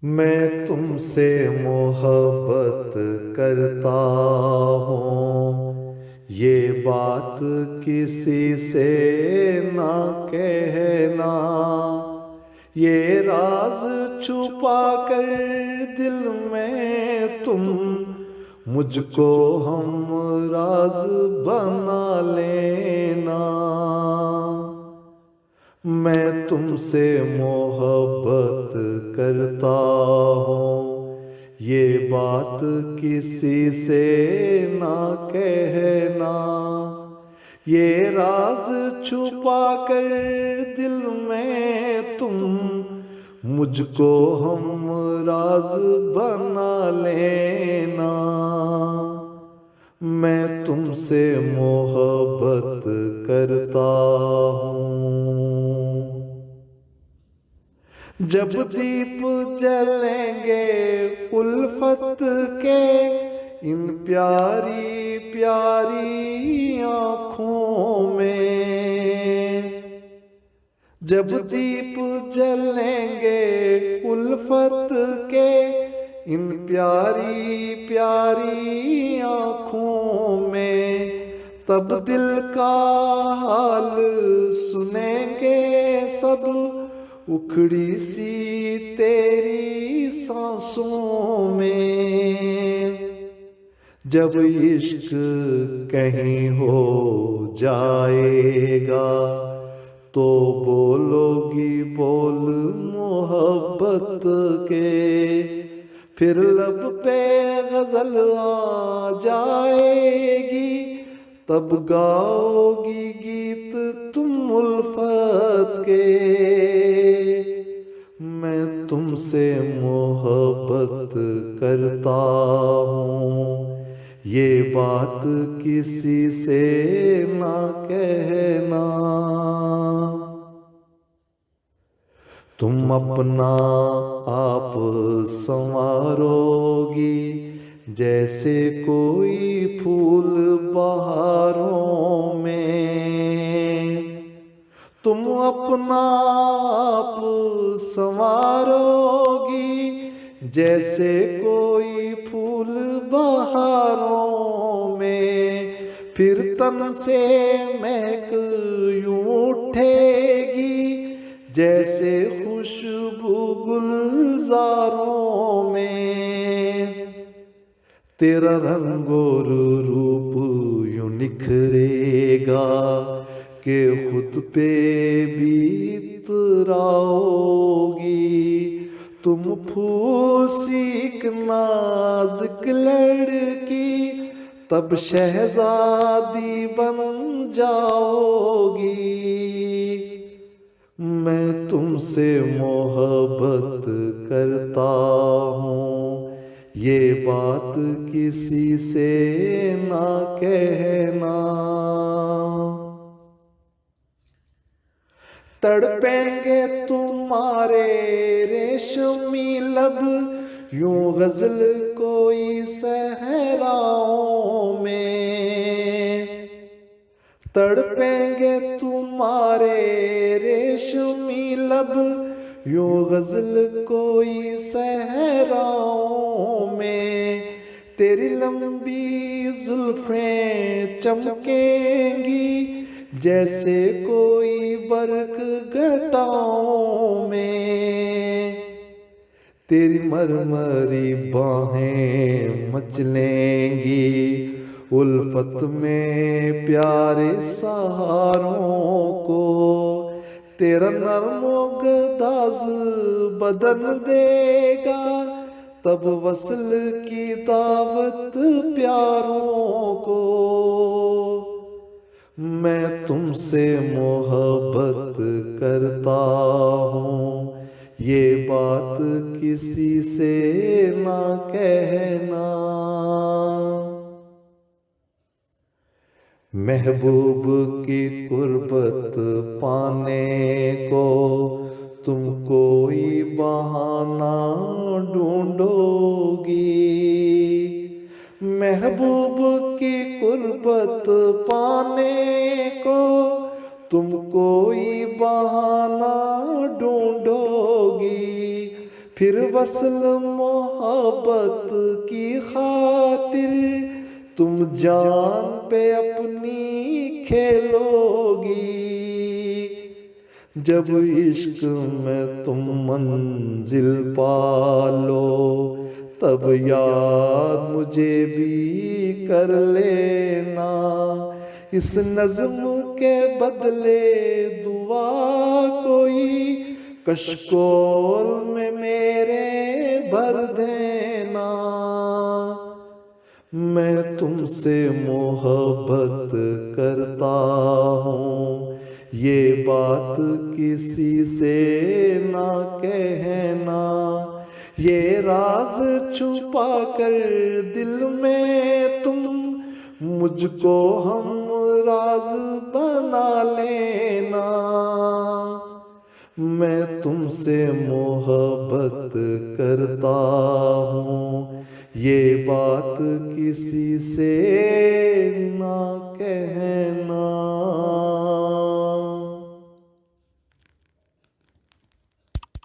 मैं तुमसे मोहब्बत करता हूँ, ये बात किसी से ना कहना। ये राज छुपा कर दिल में तुम मुझको हम राज बना लेना। मैं तुमसे मोहब्बत करता हूँ, ये बात किसी से ना कहना। ये राज छुपा कर दिल में तुम मुझको हम राज बना लेना। मैं तुमसे मोहब्बत करता हूँ। जब दीप जलेंगे उल्फत के इन प्यारी प्यारी आँखों में, जब दीप जलेंगे उल्फत के इन प्यारी प्यारी आँखों में, तब दिल का हाल सुनेंगे सब उखड़ी सी तेरी सांसों में। जब इश्क कहीं हो जाएगा तो बोलोगी बोल मोहब्बत के, फिर लब पे गजल आ जाएगी तब गाओगी गीत तुम उल्फत के। मैं तुमसे मोहब्बत करता हूँ, ये बात किसी से ना कहना। तुम अपना आप संवारोगी जैसे कोई फूल बहारों में। तुम अपना आप संवारोगी जैसे कोई फूल बहारों में, फिर तन से महक यूं उठेगी जैसे खुशबू गुलजारों में। तेरा रंग और रूप यूं निखरेगा कि खुद पे भी इतराओगी। तुम फूल सी एक नाजुक लड़की तब शहजादी बन जाओगी। मैं तुमसे मोहब्बत करता हूँ, ये बात किसी से ना कहना। तड़पेंगे तुम्हारे रेशमी लब यूं गजल कोई सहराओं में। तड़पेंगे तुम्हारे रेशमी लब यूं गजल कोई सहराओं में। तेरी लंबी जुल्फें चमकेंगी जैसे कोई बर्क घटाओं में। तेरी मरमरी बाहें मचलेंगी उल्फत में प्यारे सहारों को। तेरा नर्मोगदाज बदन देगा तब वसल की दावत प्यारों को। मैं तुमसे मोहब्बत करता हूँ, ये बात किसी से ना कहना। महबूब की कुर्बत पाने को तुम कोई बहाना ढूंढोगी। महबूब की कुर्बत पाने को तुम कोई बहाना ढूंढोगी। फिर वस्ल मोहब्बत की खातिर तुम जान पे अपनी खेलोगी। जब इश्क में तुम मंजिल पालो तब याद मुझे भी कर लेना। इस नज़्म के बदले दुआ कोई कशकोल में मेरे भर देना। मैं तुमसे मोहब्बत करता हूँ, ये बात किसी से ना कहना। ये राज छुपा कर दिल में तुम मुझको हम राज बना लेना। मैं तुमसे मोहब्बत करता हूँ, ये बात किसी से ना